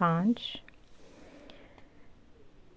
5।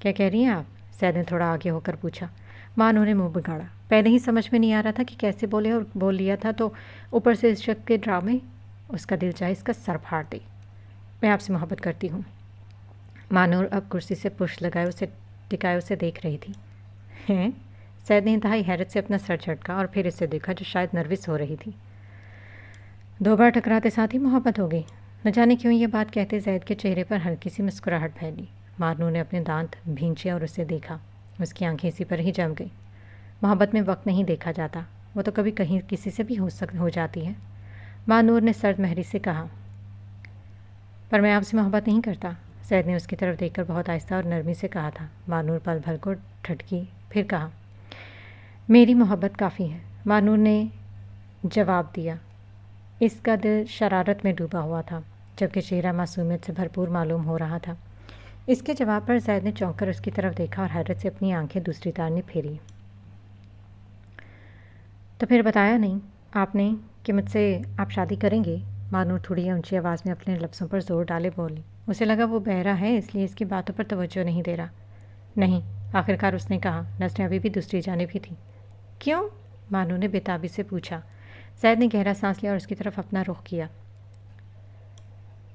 کیا کہہ رہی ہیں آپ؟ سید نے تھوڑا آگے ہو کر پوچھا۔ مانو نے منہ بگاڑا۔ پہلے ہی سمجھ میں نہیں آ رہا تھا کہ کیسے بولے، اور بول لیا تھا تو اوپر سے اس شخص کے ڈرامے۔ اس کا دل چاہے اس کا سر پھاڑ دے۔ میں آپ سے محبت کرتی ہوں۔ مانور اب کرسی سے پشت لگائے ٹکائے اسے دیکھ رہی تھی۔ ہیں؟ سید نے انتہائی حیرت سے اپنا سر جھٹکا اور پھر اسے دیکھا جو شاید نروس ہو رہی تھی۔ 2 بار ٹکراتے ساتھ ہی محبت ہو گئی؟ نہ جانے کیوں یہ بات کہتے زید کے چہرے پر ہلکی سی مسکراہٹ پھیلی۔ مانو نے اپنے دانت بھینچے اور اسے دیکھا۔ اس کی آنکھیں اسی پر ہی جم گئی۔ محبت میں وقت نہیں دیکھا جاتا، وہ تو کبھی کہیں کسی سے بھی ہو جاتی ہے۔ مانور نے سرد مہری سے کہا۔ پر میں آپ سے محبت نہیں کرتا، سید نے اس کی طرف دیکھ کر بہت آہستہ اور نرمی سے کہا تھا۔ مانور پل بھر کو ٹھٹکی، پھر کہا، میری محبت کافی ہے، مانور نے جواب دیا۔ اس کا دل شرارت میں ڈوبا ہوا تھا، جبکہ چہرہ معصومیت سے بھرپور معلوم ہو رہا تھا۔ اس کے جواب پر زید نے چونک کر اس کی طرف دیکھا اور حیرت سے اپنی آنکھیں دوسری طرف پھیری۔ تو پھر بتایا نہیں آپ نے کہ مجھ سے آپ شادی کریں گے؟ مانور تھوڑی اونچی آواز میں اپنے لفظوں پر زور ڈالے بولی۔ اسے لگا وہ بہرا ہے، اس لیے اس کی باتوں پر توجہ نہیں دے رہا۔ نہیں، آخرکار اس نے کہا۔ نظریں ابھی بھی دوسری جانب ہی تھیں۔ کیوں؟ مانور نے بےتابی سے پوچھا۔ زید نے گہرا سانس لیا اور اس کی طرف اپنا رخ کیا۔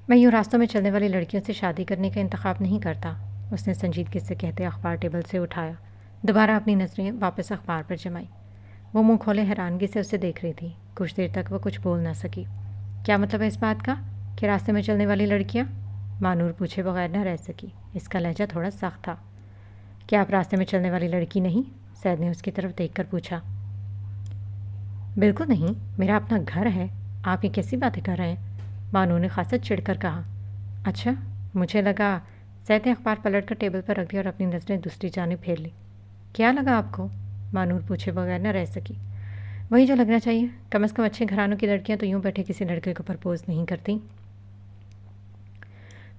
میں یوں راستوں میں چلنے والی لڑکیوں سے شادی کرنے کا انتخاب نہیں کرتا، اس نے سنجیدگی سے کہتے اخبار ٹیبل سے اٹھایا۔ دوبارہ اپنی نظریں واپس اخبار پر جمائیں۔ وہ منہ کھولے حیرانگی سے اسے دیکھ رہی تھی۔ کچھ دیر تک وہ کچھ بول نہ سکی۔ کیا مطلب ہے اس بات کا کہ راستے میں چلنے والی لڑکیاں؟ مانور پوچھے بغیر نہ رہ سکی۔ اس کا لہجہ تھوڑا سخت تھا۔ کیا آپ راستے میں چلنے والی لڑکی نہیں؟ سید نے اس کی طرف دیکھ کر پوچھا۔ بالکل نہیں، میرا اپنا گھر ہے، آپ یہ کیسی باتیں کر رہے ہیں؟ مانور نے خاصا چڑھ کر کہا۔ اچھا، مجھے لگا۔ سید نے اخبار پلٹ کر ٹیبل پر رکھ دیا اور اپنی نظریں دوسری جانب پھیر لی۔ کیا لگا آپ کو؟ مانور پوچھے بغیر نہ رہ سکی۔ وہی جو لگنا چاہیے، کم از کم اچھے گھرانوں کی لڑکیاں تو یوں بیٹھے کسی لڑکے کو پرپوز نہیں کرتی۔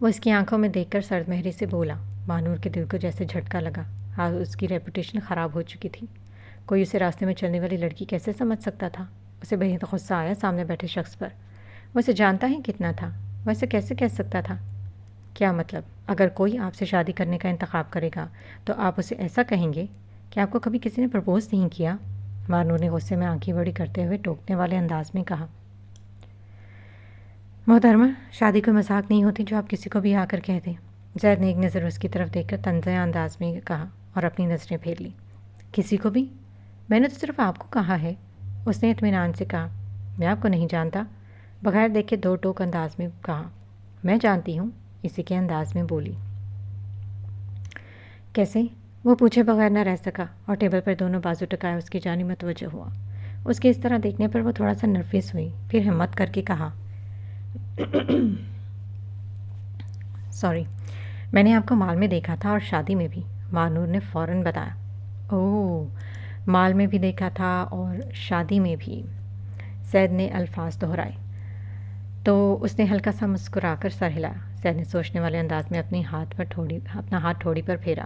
وہ اس کی آنکھوں میں دیکھ کر سرد مہری سے بولا۔ مانور کے دل کو جیسے جھٹکا لگا۔ آج اس کی ریپوٹیشن خراب ہو چکی تھی۔ کوئی اسے راستے میں چلنے والی لڑکی کیسے سمجھ سکتا تھا؟ اسے بہت غصہ آیا سامنے بیٹھے شخص پر۔ وہ اسے جانتا ہی کتنا تھا، وہ اسے کیسے کہہ سکتا تھا؟ کیا مطلب، اگر کوئی آپ سے شادی کرنے کا انتخاب کرے گا تو آپ اسے ایسا کہیں گے کہ آپ کو کبھی کسی نے پرپوز نہیں کیا؟ مانور نے غصے میں آنکھیں بڑی کرتے ہوئے ٹوکنے والے انداز میں کہا۔ محترمہ، شادی کوئی مذاق نہیں ہوتی جو آپ کسی کو بھی آ کر کہہ دیں۔ زید نے ایک نظر اس کی طرف دیکھ کر طنزیہ انداز میں کہا اور اپنی نظریں پھیر لی۔ کسی کو بھی؟ میں نے تو صرف آپ کو کہا ہے، اس نے اطمینان سے کہا۔ میں آپ کو نہیں جانتا، بغیر دیکھے 2 ٹوک انداز میں کہا۔ میں جانتی ہوں، اسی کے انداز میں بولی۔ کیسے؟ وہ پوچھے بغیر نہ رہ سکا اور ٹیبل پر دونوں بازو ٹکائے اس کی جانب متوجہ ہوا۔ اس کے اس طرح دیکھنے پر وہ تھوڑا سا نروس ہوئی، پھر ہمت کر کے کہا، سوری، میں نے آپ کو مال میں دیکھا تھا اور شادی میں بھی۔ مانور نے فوراً بتایا۔ اوہ، مال میں بھی دیکھا تھا اور شادی میں بھی، سید نے الفاظ دہرائے۔ تو اس نے ہلکا سا مسکرا کر سر ہلایا۔ سید نے سوچنے والے انداز میں اپنا ہاتھ ٹھوڑی پر پھیرا۔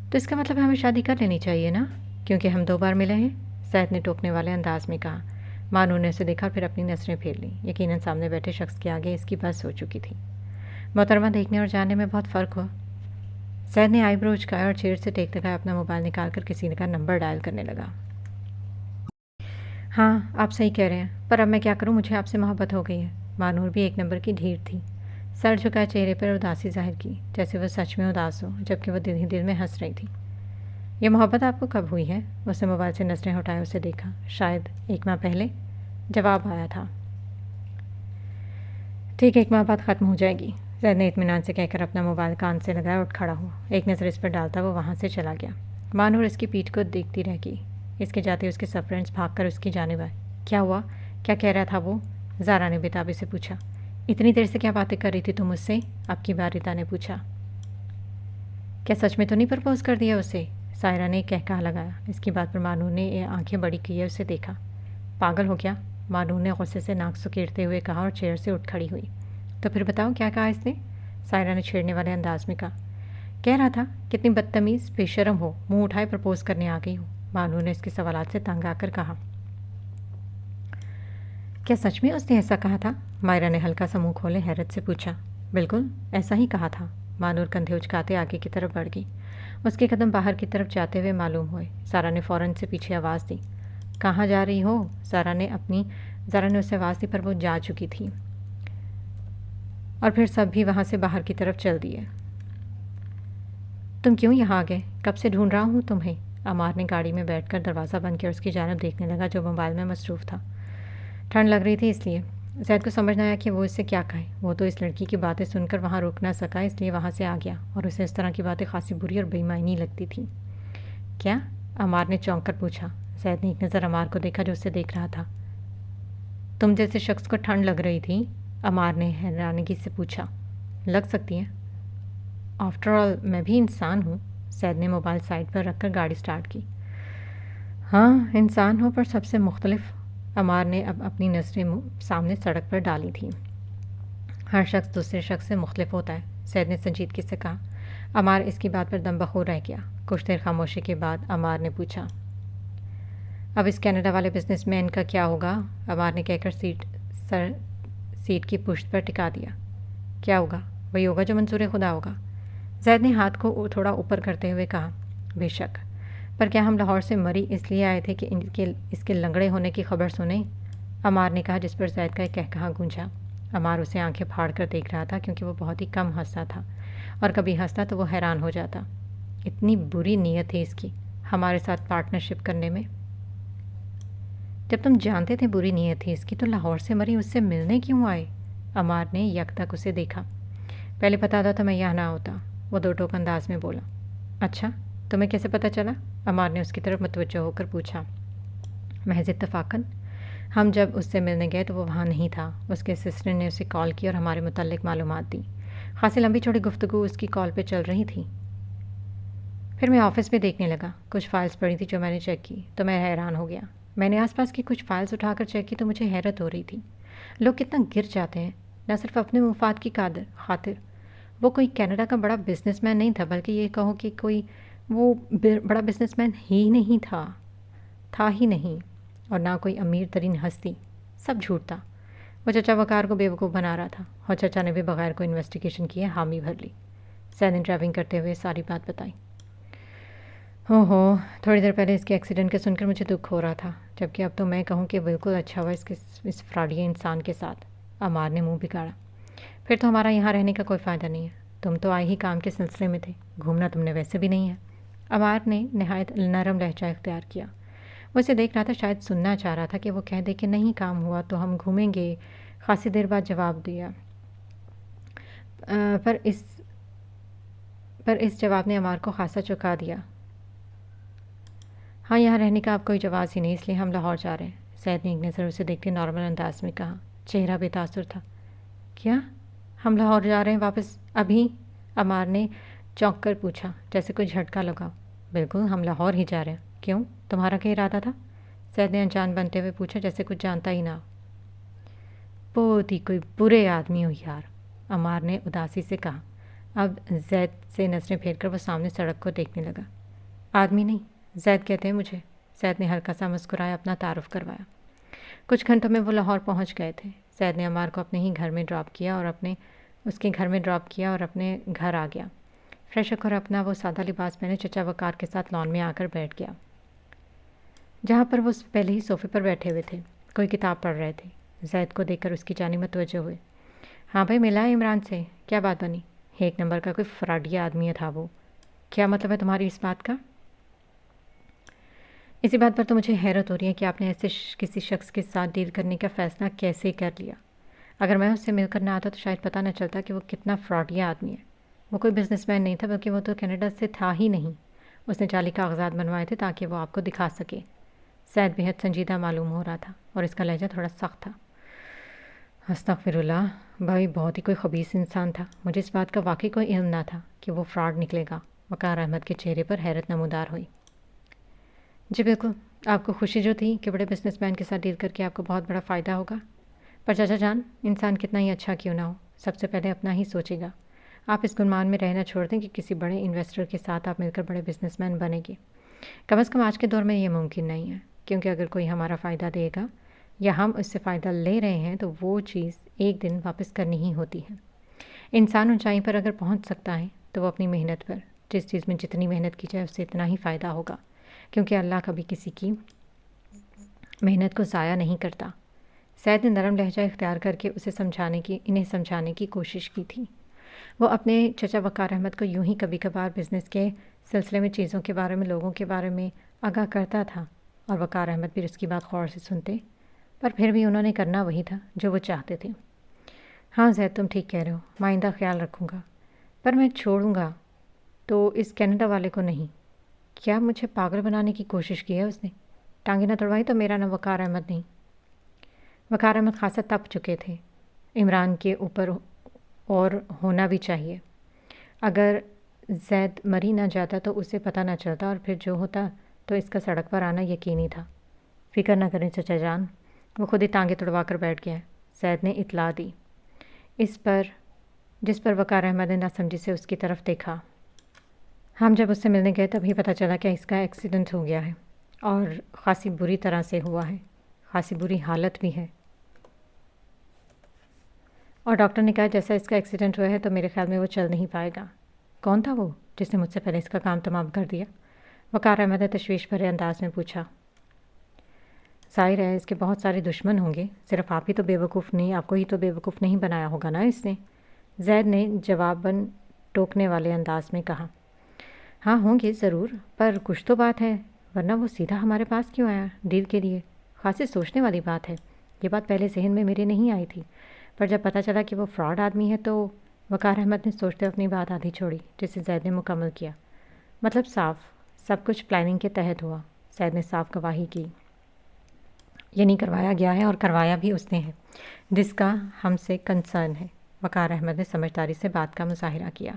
تو اس کا مطلب ہمیں شادی کر لینی چاہیے نا، کیونکہ ہم 2 بار ملے ہیں، سید نے ٹوکنے والے انداز میں کہا۔ مانور نے اسے دیکھا اور پھر اپنی نظریں پھیر لیں۔ یقیناً سامنے بیٹھے شخص کے آگے اس کی بس ہو چکی تھی۔ محترمہ، دیکھنے اور جاننے میں بہت فرق ہوا۔ سید نے آئی برو اچکایا اور چیئر سے ٹیک لگایا اپنا موبائل نکال کر کسی کا نمبر ڈائل کرنے لگا۔ ہاں، آپ صحیح کہہ رہے ہیں، پر اب میں کیا کروں، مجھے آپ سے محبت ہو گئی ہے۔ مانور بھی 1 نمبر کی ڈھیر تھی۔ سر جھکائے چہرے پر اداسی ظاہر کی، جیسے وہ سچ میں اداس ہو، جبکہ وہ دل ہی دل میں ہنس رہی تھی۔ یہ محبت آپ کو کب ہوئی ہے؟ اس نے موبائل سے نظریں ہٹائے اسے دیکھا۔ شاید 1 ماہ پہلے، جواب آیا تھا۔ ٹھیک 1 ماہ بعد ختم ہو جائے گی، زید نے اطمینان سے کہہ کر اپنا موبائل کان سے لگایا اور کھڑا ہوا۔ ایک نظر اس پر ڈالتا وہ وہاں سے چلا گیا۔ مانور اس کی پیٹھ کو دیکھتی رہ گئی۔ اس کے جاتے اس کے سب فرینڈز بھاگ کر اس کی جانب آئے۔ کیا ہوا؟ کیا کہہ رہا تھا وہ؟ زارا نے بےتابی سے پوچھا۔ اتنی دیر سے کیا باتیں کر رہی تھی تم مجھ سے؟ اب کی بار ریتا نے پوچھا۔ کیا سچ میں تو نہیں پرپوز کر دیا اسے؟ سائرہ نے کہا لگایا۔ اس کی بات پر مانور نے آنکھیں بڑی کیے اسے دیکھا۔ پاگل ہو کیا؟ مانور نے غصے سے ناک سکیڑتے ہوئے کہا اور چیئر سے اٹھ کھڑی ہوئی۔ تو پھر بتاؤ کیا کہا اس نے؟ سائرہ نے چھیڑنے والے انداز میں کہا۔ کہہ رہا تھا کتنی بدتمیز بے شرم ہو، منہ اٹھائے پرپوز کرنے آ گئی ہو۔ مانور نے اس کے سوالات سے تنگ آ کر کہا۔ کیا سچ میں اس نے ایسا کہا تھا؟ مائرہ نے ہلکا سا منہ کھولے حیرت سے پوچھا۔ بالکل ایسا ہی کہا تھا، مانور کندھے اچکاتے آگے کی طرف بڑھ گئی۔ اس کے قدم باہر کی طرف جاتے ہوئے معلوم ہوئے۔ سارا نے فوراً سے پیچھے آواز دی۔ کہاں جا رہی ہو؟ زارا نے اسے آواز دی پر وہ جا چکی تھی، اور پھر سب بھی وہاں سے باہر کی طرف چل دیے۔ تم کیوں یہاں آ گئے؟ کب سے ڈھونڈ رہا ہوں تمہیں۔ عمار نے گاڑی میں بیٹھ کر دروازہ بند کیا اور اس کی جانب دیکھنے لگا جو موبائل میں مصروف تھا۔ ٹھنڈ لگ رہی تھی اس لیے۔ زید کو سمجھ نہ آیا کہ وہ اس سے کیا کہے۔ وہ تو اس لڑکی کی باتیں سن کر وہاں رک نہ سکا، اس لیے وہاں سے آ گیا، اور اسے اس طرح کی باتیں خاصی بری اور بے معنی لگتی تھیں۔ کیا؟ عمار نے چونک کر پوچھا۔ زید نے ایک نظر عمار کو دیکھا جو اسے دیکھ رہا تھا۔ تم جیسے شخص کو ٹھنڈ لگ رہی تھی؟ عمار نے حیرانگی سے پوچھا۔ لگ سکتی ہے، آفٹر آل میں بھی انسان ہوں۔ زید نے موبائل سائڈ پر رکھ کر گاڑی سٹارٹ کی۔ ہاں انسان ہو پر سب سے مختلف۔ عمار نے اب اپنی نظریں سامنے سڑک پر ڈالی تھیں۔ ہر شخص دوسرے شخص سے مختلف ہوتا ہے، زید نے سنجیدگی سے کہا۔ عمار اس کی بات پر دم بخور رہ گیا۔ کچھ دیر خاموشی کے بعد عمار نے پوچھا، اب اس کینیڈا والے بزنس مین کا کیا ہوگا؟ عمار نے کہہ کر سیٹ کی پشت پر ٹکا دیا۔ کیا ہوگا؟ وہی ہوگا جو منظور خدا ہوگا۔ زید نے ہاتھ کو تھوڑا اوپر کرتے ہوئے کہا۔ بے شک، پر کیا ہم لاہور سے مری اس لیے آئے تھے کہ اس کے لنگڑے ہونے کی خبر سنیں؟ عمار نے کہا، جس پر زید کا ایک کہا گونجا۔ عمار اسے آنکھیں پھاڑ کر دیکھ رہا تھا کیونکہ وہ بہت ہی کم ہنستا تھا، اور کبھی ہنستا تو وہ حیران ہو جاتا۔ اتنی بری نیت تھی اس کی ہمارے ساتھ پارٹنرشپ کرنے میں۔ جب تم جانتے تھے بری نیت تھی اس کی تو لاہور سے مری اس سے ملنے کیوں آئے؟ عمار نے یک تک اسے دیکھا۔ پہلے پتا تھا تو میں یہاں نہ ہوتا، وہ دو ٹوک انداز میں بولا۔ اچھا، تمہیں کیسے پتہ چلا؟ عمار نے اس کی طرف متوجہ ہو کر پوچھا۔ محض اتفاقاً، ہم جب اس سے ملنے گئے تو وہ وہاں نہیں تھا۔ اس کے اسسٹنٹ نے اسے کال کی اور ہمارے متعلق معلومات دی۔ خاصی لمبی چوڑی گفتگو اس کی کال پہ چل رہی تھی۔ پھر میں آفس میں دیکھنے لگا، کچھ فائلز پڑی تھی جو میں نے چیک کی تو میں حیران ہو گیا۔ میں نے آس پاس کی کچھ فائلز اٹھا کر چیک کی تو مجھے حیرت ہو رہی تھی۔ لوگ کتنا گر جاتے ہیں، نہ صرف اپنے مفاد کی خاطر۔ وہ کوئی کینیڈا کا بڑا بزنس مین نہیں تھا، بلکہ یہ کہو کہ وہ بڑا بزنس مین ہی نہیں تھا ہی نہیں، اور نہ کوئی امیر ترین ہستی۔ سب جھوٹ تھا۔ وہ چچا وقار کو بیوقوف بنا رہا تھا، اور چچا نے بھی بغیر کوئی انویسٹیگیشن کیے حامی بھر لی۔ زید نے ڈرائیونگ کرتے ہوئے ساری بات بتائی۔ تھوڑی دیر پہلے اس کے ایکسیڈنٹ کے سن کر مجھے دکھ ہو رہا تھا، جبکہ اب تو میں کہوں کہ بالکل اچھا ہوا اس فراڈی انسان کے ساتھ۔ عمار نے منہ بگاڑا۔ پھر تو ہمارا یہاں رہنے کا کوئی فائدہ نہیں ہے، تم تو آئے ہی کام کے سلسلے میں تھے، گھومنا تم نے ویسے بھی نہیں ہے۔ عمار نے نہایت نرم لہجہ اختیار کیا۔ وہ اسے دیکھ رہا تھا، شاید سننا چاہ رہا تھا کہ وہ کہہ دے کہ نہیں کام ہوا تو ہم گھومیں گے۔ خاصی دیر بعد جواب دیا، پر اس جواب نے عمار کو خاصا چونکا دیا۔ ہاں، یہاں رہنے کا اب کوئی جواز ہی نہیں، اس لیے ہم لاہور جا رہے ہیں۔ زید نے ایک نظر اسے دیکھتے نارمل انداز میں کہا۔ چہرہ بے تاثر تھا۔ کیا؟ ہم لاہور جا رہے ہیں واپس ابھی؟ عمار نے چونک کر پوچھا، جیسے کوئی جھٹکا لگا۔ بالکل، ہم لاہور ہی جا رہے ہیں۔ کیوں؟ تمہارا کیا ارادہ تھا؟ زید نے انجان بنتے ہوئے پوچھا، جیسے کچھ جانتا ہی نہ۔ بہت ہی کوئی برے آدمی ہو یار، عمار نے اداسی سے کہا۔ اب زید سے نظریں پھیر کر وہ سامنے سڑک کو دیکھنے لگا۔ آدمی نہیں، زید کہتے ہیں مجھے۔ زید نے ہلکا سا مسکرایا، اپنا تعارف کروایا۔ کچھ گھنٹوں میں وہ لاہور پہنچ گئے تھے۔ زید نے عمار کو اپنے ہی گھر میں ڈراپ کیا اور اپنے گھر آ گیا۔ فریش ہو کر اپنا وہ سادہ لباس پہنے چچا وقار کے ساتھ لان میں آ کر بیٹھ گیا، جہاں پر وہ پہلے ہی صوفے پر بیٹھے ہوئے تھے، کوئی کتاب پڑھ رہے تھے۔ زید کو دیکھ کر اس کی جانب متوجہ ہوئے۔ ہاں بھائی، ملا ہے عمران سے؟ کیا بات بنی؟ ایک نمبر کا کوئی فراڈیا آدمی تھا وہ۔ کیا مطلب ہے تمہاری اس بات کا؟ اسی بات پر تو مجھے حیرت ہو رہی ہے کہ آپ نے ایسے کسی شخص کے ساتھ ڈیل کرنے کا فیصلہ کیسے کر لیا۔ اگر میں اس سے مل کر نہ آتا تو شاید پتہ نہ چلتا کہ وہ کتنا فراڈیا آدمی ہے۔ وہ کوئی بزنس مین نہیں تھا، بلکہ وہ تو کینیڈا سے تھا ہی نہیں۔ اس نے جعلی کاغذات بنوائے تھے تاکہ وہ آپ کو دکھا سکے۔ زید بہت سنجیدہ معلوم ہو رہا تھا، اور اس کا لہجہ تھوڑا سخت تھا۔ استغفر اللہ، بھائی بہت ہی کوئی خبیث انسان تھا۔ مجھے اس بات کا واقعی کوئی علم نہ تھا کہ وہ فراڈ نکلے گا۔ وقار احمد کے چہرے پر حیرت نمودار ہوئی۔ جی بالکل، آپ کو خوشی جو تھی کہ بڑے بزنس مین کے ساتھ ڈیل کر کے آپ کو بہت بڑا فائدہ ہوگا، پر چاچا جان، انسان کتنا ہی اچھا کیوں نہ ہو، سب سے پہلے اپنا ہی سوچے گا۔ آپ اس گمان میں رہنا چھوڑ دیں کہ کسی بڑے انویسٹر کے ساتھ آپ مل کر بڑے بزنس مین بنیں گے۔ کم از کم آج کے دور میں یہ ممکن نہیں ہے، کیونکہ اگر کوئی ہمارا فائدہ دے گا یا ہم اس سے فائدہ لے رہے ہیں تو وہ چیز ایک دن واپس کرنی ہی ہوتی ہے۔ انسان اونچائی پر اگر پہنچ سکتا ہے تو وہ اپنی محنت پر، جس چیز میں جتنی محنت کی جائے اس سے اتنا ہی فائدہ ہوگا، کیونکہ اللہ کبھی کسی کی محنت کو ضائع نہیں کرتا۔ سید نے نرم لہجہ اختیار کر کے انہیں سمجھانے کی کوشش کی تھی۔ وہ اپنے چچا وقار احمد کو یوں ہی کبھی کبھار بزنس کے سلسلے میں چیزوں کے بارے میں، لوگوں کے بارے میں آگاہ کرتا تھا، اور وقار احمد بھی اس کی بات غور سے سنتے، پر پھر بھی انہوں نے کرنا وہی تھا جو وہ چاہتے تھے۔ ہاں زید، تم ٹھیک کہہ رہے ہو، میں آئندہ خیال رکھوں گا، پر میں چھوڑوں گا تو اس کینیڈا والے کو نہیں۔ کیا مجھے پاگل بنانے کی کوشش کی ہے اس نے؟ ٹانگیں نہ توڑوائی تو میرا نام وقار احمد نہیں۔ وقار احمد خاصا تپ چکے تھے عمران کے اوپر، اور ہونا بھی چاہیے۔ اگر زید مری نہ جاتا تو اسے پتہ نہ چلتا، اور پھر جو ہوتا تو اس کا سڑک پر آنا یقینی تھا۔ فکر نہ کریں چچا جان، وہ خود ہی ٹانگیں توڑوا کر بیٹھ گیا ہے، زید نے اطلاع دی، جس پر وقار احمد نے ناسمجھی سے اس کی طرف دیکھا۔ ہم جب اس سے ملنے گئے تبھی پتہ چلا کہ اس کا ایکسیڈنٹ ہو گیا ہے، اور خاصی بری طرح سے ہوا ہے، خاصی بری حالت بھی ہے، اور ڈاکٹر نے کہا جیسا اس کا ایکسیڈنٹ ہوا ہے تو میرے خیال میں وہ چل نہیں پائے گا۔ کون تھا وہ جس نے مجھ سے پہلے اس کا کام تمام کر دیا؟ وقار احمد نے تشویش بھرے انداز میں پوچھا۔ ظاہر ہے اس کے بہت سارے دشمن ہوں گے، صرف آپ کو ہی تو بیوقوف نہیں بنایا ہوگا نا اس نے، زید نے جواباً ٹوکنے والے انداز میں کہا۔ ہاں ہوں گے ضرور، پر کچھ تو بات ہے، ورنہ وہ سیدھا ہمارے پاس کیوں آیا ڈیل کے لیے؟ خاصی سوچنے والی بات ہے، یہ بات پہلے ذہن میں میرے نہیں آئی تھی، پر جب پتہ چلا کہ وہ فراڈ آدمی ہے تو… وقار احمد نے سوچتے اپنی بات آدھی چھوڑی، جسے زید نے مکمل کیا۔ مطلب صاف، سب کچھ پلاننگ کے تحت ہوا، زید نے صاف گواہی کی۔ یعنی کروایا گیا ہے اور کروایا بھی اس نے ہے، جس کا ہم سے کنسرن ہے۔ وقار احمد نے سمجھداری سے بات کا مظاہرہ کیا۔